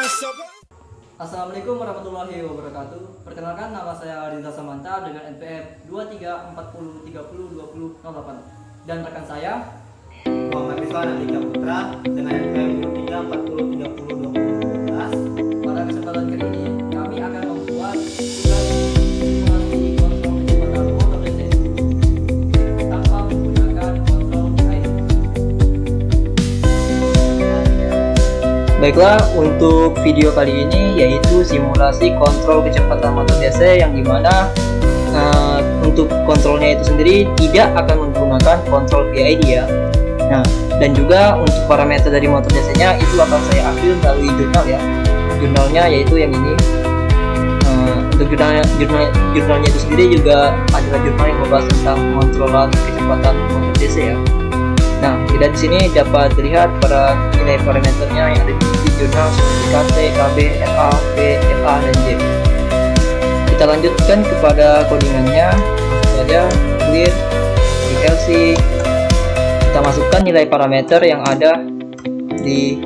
Assalamualaikum warahmatullahi wabarakatuh. Perkenalkan, nama saya Rinta Samanta dengan NPM 2340302008 dan rekan saya Muhammad Rizwan Andika Putra dengan NPM 2340302012. Pada kesempatan kali ini kami akan membuat tugas simulasi kontrol kecepatan motor DC tanpa menggunakan kontrol PID. Baiklah, untuk video kali ini yaitu simulasi kontrol kecepatan motor DC yang dimana untuk kontrolnya itu sendiri tidak akan menggunakan kontrol PID ya. Nah, dan juga untuk parameter dari motor DC-nya itu akan saya ambil melalui jurnal ya. Jurnalnya yaitu yang ini. Untuk jurnalnya itu sendiri juga adalah jurnal yang membahas tentang pengontrolan kecepatan motor DC ya. Nah, di sini dapat dilihat pada nilai parameternya yang ada di jurnal seperti KT, KB, LA, B, LA, dan J. Kita lanjutkan kepada codingannya. Saja clear, VLC. Kita masukkan nilai parameter yang ada di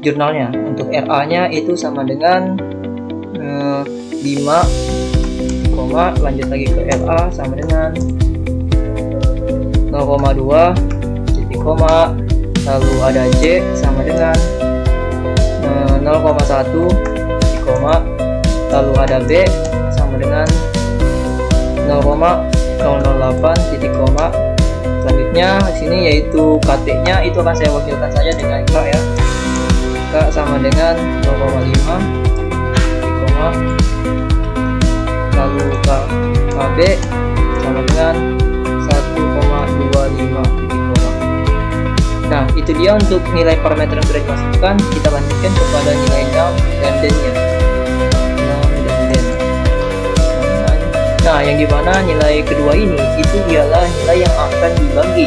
jurnalnya. Untuk RA-nya itu sama dengan 5, lanjut lagi ke LA sama dengan 0,2, titik koma, lalu ada J sama dengan 0,1, titik koma, lalu ada B sama dengan 0,008, titik koma. Selanjutnya di sini yaitu KT-nya itu akan saya wakilkan saja dengan K ya. K sama dengan 0,5, titik koma, lalu KB sama dengan 1,25, titik koma. Nah, itu dia untuk nilai parameter yang sudah dimasukkan. Kita lanjutkan kepada nilai num dan den-nya. Nah, yang dimana nilai kedua ini itu ialah nilai yang akan dibagi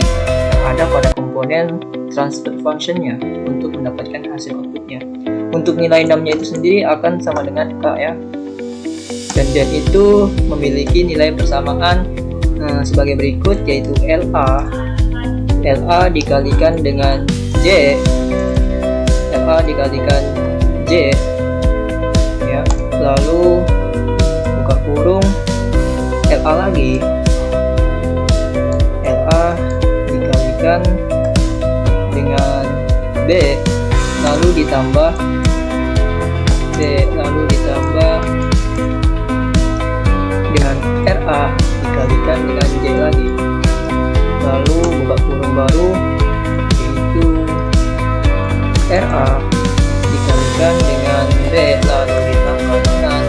yang ada pada komponen transfer functionnya untuk mendapatkan hasil outputnya. Untuk nilai num-nya itu sendiri akan sama dengan K ya. Dan den itu memiliki nilai persamaan sebagai berikut, yaitu LA dikalikan dengan J, LA dikalikan J ya, lalu buka kurung LA lagi, LA dikalikan dengan B, lalu ditambah C, lalu ditambah dengan RA dikalikan dengan J lagi, lalu buka kurung baru yaitu RA dikalikan dengan B, lalu ditambah dengan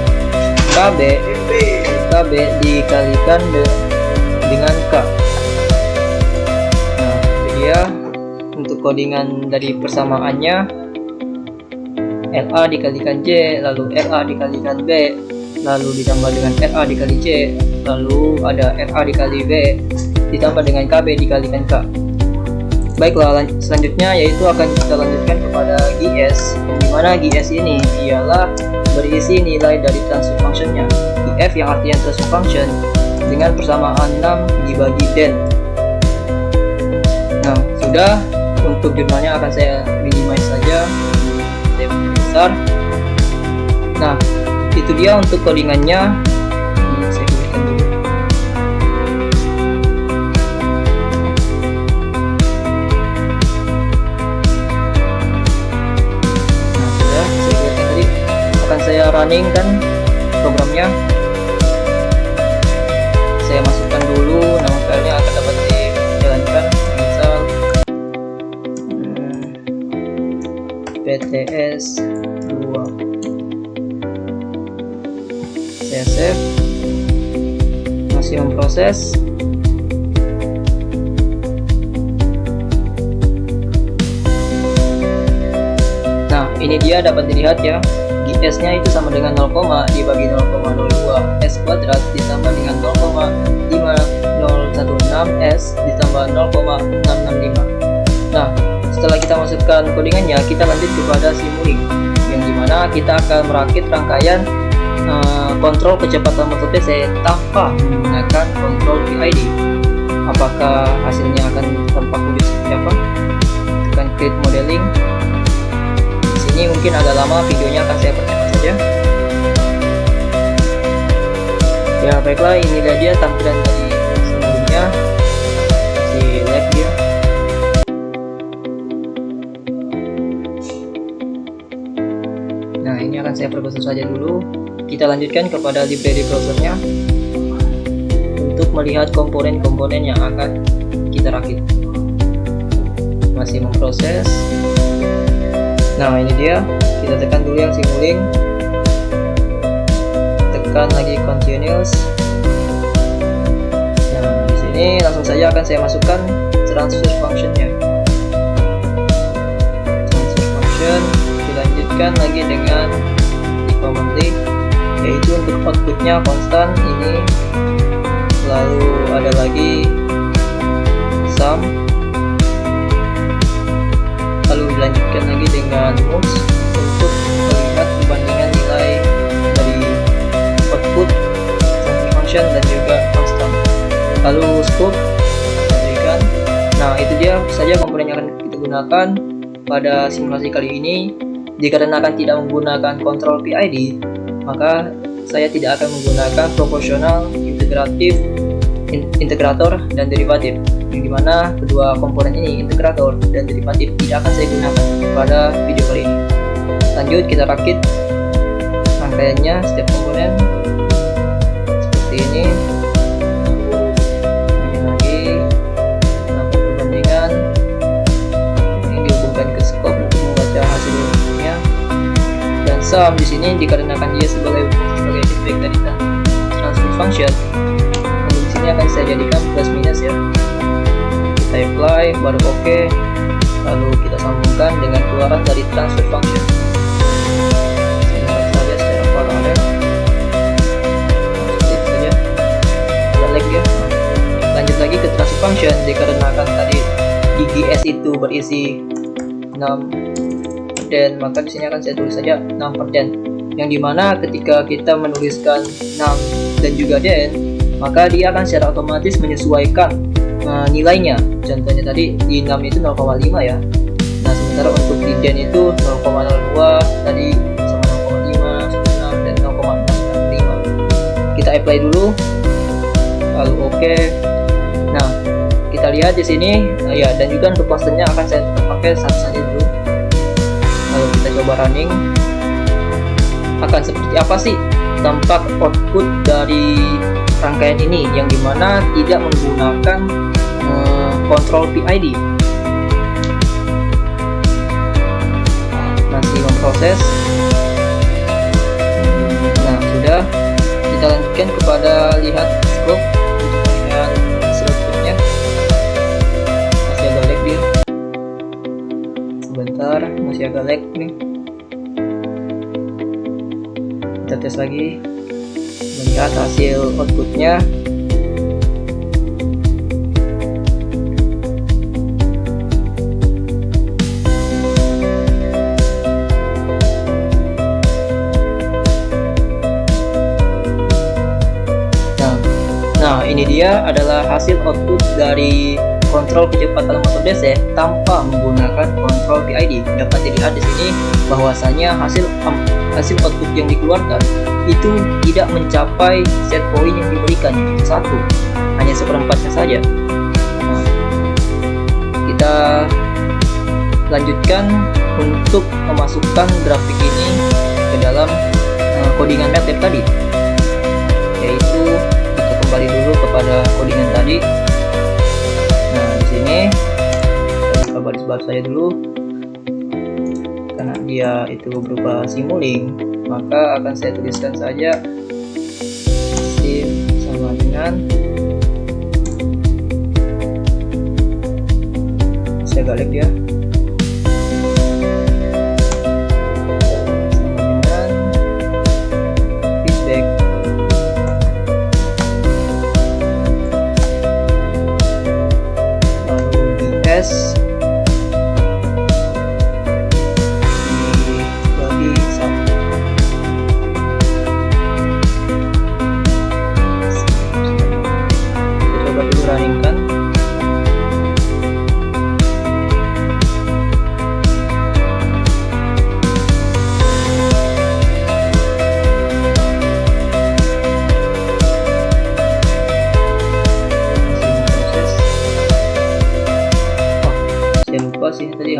KB dikalikan dengan K. Nah, itu dia untuk codingan dari persamaannya. LA dikalikan J, lalu RA dikalikan B, lalu ditambah dengan RA dikali J, lalu ada RA dikali B, ditambah dengan KB dikalikan K. Baiklah, selanjutnya yaitu akan kita lanjutkan kepada GS, dimana GS ini ialah berisi nilai dari transfer functionnya. F yang artinya transfer function dengan persamaan 6 dibagi den. Nah, sudah. Untuk jurnalnya akan saya minimize saja, saya besar. Nah, itu dia untuk codingannya. Ini saya berikan dulu. Nah, sudah saya berikan tadi. Akan saya running kan programnya. Saya masukkan dulu nama filenya akan dapat dijalankan, misal PTS 2. Saya save, masih memproses. Nah, ini dia dapat dilihat ya, GS nya itu sama dengan 0, dibagi 0,02 S kuadrat ditambah dengan 0,5016 S ditambah 0,665. Nah, setelah kita masukkan codingannya, kita lanjut kepada simulink, yang dimana kita akan merakit rangkaian kontrol kecepatan motor DC tanpa menggunakan kontrol PID. Apakah hasilnya akan tampak wujud seperti apa? Tekan create modeling. Di Ini mungkin agak lama, videonya akan saya percepat saja. Ya baiklah, inilah dia tampilan dari sebelumnya. Si lag dia. Nah, ini akan saya perbesar saja dulu. Kita lanjutkan kepada library browsernya untuk melihat komponen-komponen yang akan kita rakit. Masih memproses. Nah, ini dia. Kita tekan dulu yang Simulink. Tekan lagi continuous. Nah, di sini langsung saja akan saya masukkan transfer functionnya. Transfer function dilanjutkan lagi dengan commonly, yaitu untuk outputnya konstan ini. Lalu ada lagi sum, lalu dilanjutkan lagi dengan moves untuk melihat perbandingan nilai dari output transfer function dan juga konstan. Lalu scope diberikan. Nah, itu dia saja komponen yang akan kita gunakan pada simulasi kali ini. Dikarenakan tidak menggunakan kontrol PID, maka saya tidak akan menggunakan proporsional, integratif, integrator, dan derivatif, yang dimana kedua komponen ini, integrator dan derivatif, tidak akan saya gunakan pada video kali ini. Lanjut, kita rakit rangkaiannya setiap komponen seperti ini. Ini lagi melakukan perbandingan, ini dihubungkan ke scope untuk membaca hasilnya, dan sum di sini dikarenakan dia sebagai feedback dari transfer function. Ini akan saya jadikan plus minus ya. Kita apply, baru oke, lalu kita sambungkan dengan keluaran dari transfer function. Sambungkan saja secara paralel. Positif saja. Balik ya. Lanjut lagi ke transfer function. Dikarenakan tadi DGS itu berisi 6%, maka di sini akan saya tulis saja 6%. Yang dimana ketika kita menuliskan 6 dan juga den, maka dia akan secara otomatis menyesuaikan nilainya. Contohnya tadi di 6 itu 0,5 ya. Nah, sementara untuk di den itu 0,02 tadi sama 0,5, 1,6 dan 0,65. Kita apply dulu, lalu oke. Nah, kita lihat di sini ya, dan juga untuk konstannya akan saya pakai satu saja dulu. Lalu kita coba running. Akan seperti apa sih tampak output dari rangkaian ini, yang dimana tidak menggunakan kontrol PID. Masih memproses. Nah, sudah. Kita lanjutkan kepada lihat scope untuk melihat hasil outputnya. Masih agak lag dia. Sebentar, masih agak lag nih. Kita tes lagi, melihat hasil outputnya. Nah, ini dia adalah hasil output dari kontrol kecepatan motor DC tanpa menggunakan kontrol PID. Dapat dilihat di sini bahwasanya hasil output yang dikeluarkan itu tidak mencapai set point yang diberikan, yaitu 1, hanya seperempatnya saja. Nah, kita lanjutkan untuk memasukkan grafik ini ke dalam codingan MATLAB tadi, yaitu kita kembali dulu kepada codingan tadi. Nah, di sini kita buka baris-baris saja dulu. Karena dia itu berupa Simulink, maka akan saya tuliskan saja sim sama dengan, saya balik dia sama dengan feedback. Lalu DS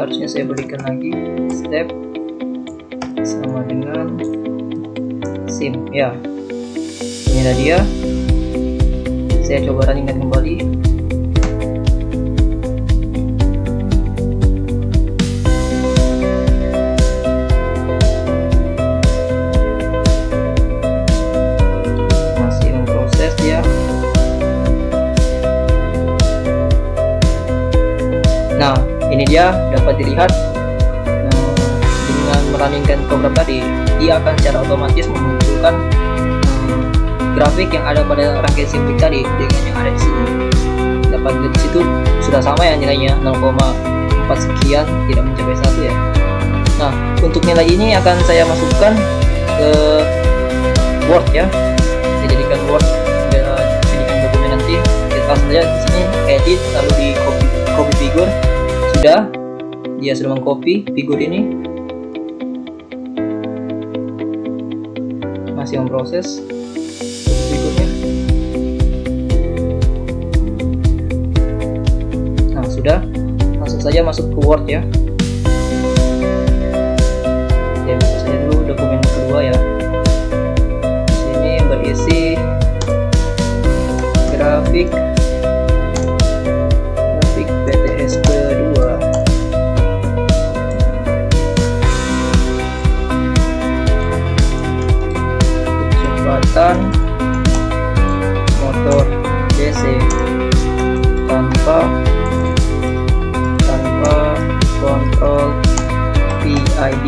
harusnya saya berikan lagi step sama dengan sim ya. Inilah dia. Saya coba runningan kembali. Masih memproses dia. Nah, ini dia dapat dilihat dengan merunningkan program tadi, dia akan secara otomatis memunculkan grafik yang ada pada rangkaian simplik tadi dengan yang ada di sini. Dapat dilihat di situ sudah sama ya nilainya 0,4 sekian, tidak mencapai 1 ya. Nah, untuk nilai ini akan saya masukkan ke Word ya. Saya jadikan Word, jadikan dokumen nanti. Kita langsung saja di sini edit, lalu di copy figure. Sudah, dia sudah mengcopy figur ini. Masih memproses figurnya. Nah, sudah. Langsung saja masuk ke Word ya. Ya, buka saja dulu dokumen kedua ya. Di sini berisi grafik BTS kedua. Kecepatan motor DC tanpa kontrol PID.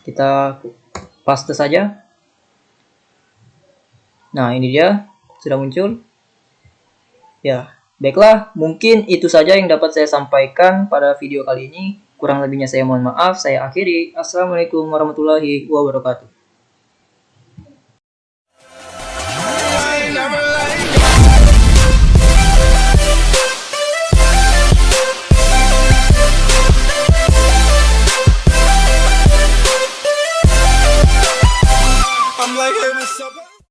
Kita paste saja. Nah, ini dia sudah muncul. Ya, baiklah, mungkin itu saja yang dapat saya sampaikan pada video kali ini. Kurang lebihnya saya mohon maaf. Saya akhiri. Assalamualaikum warahmatullahi wabarakatuh.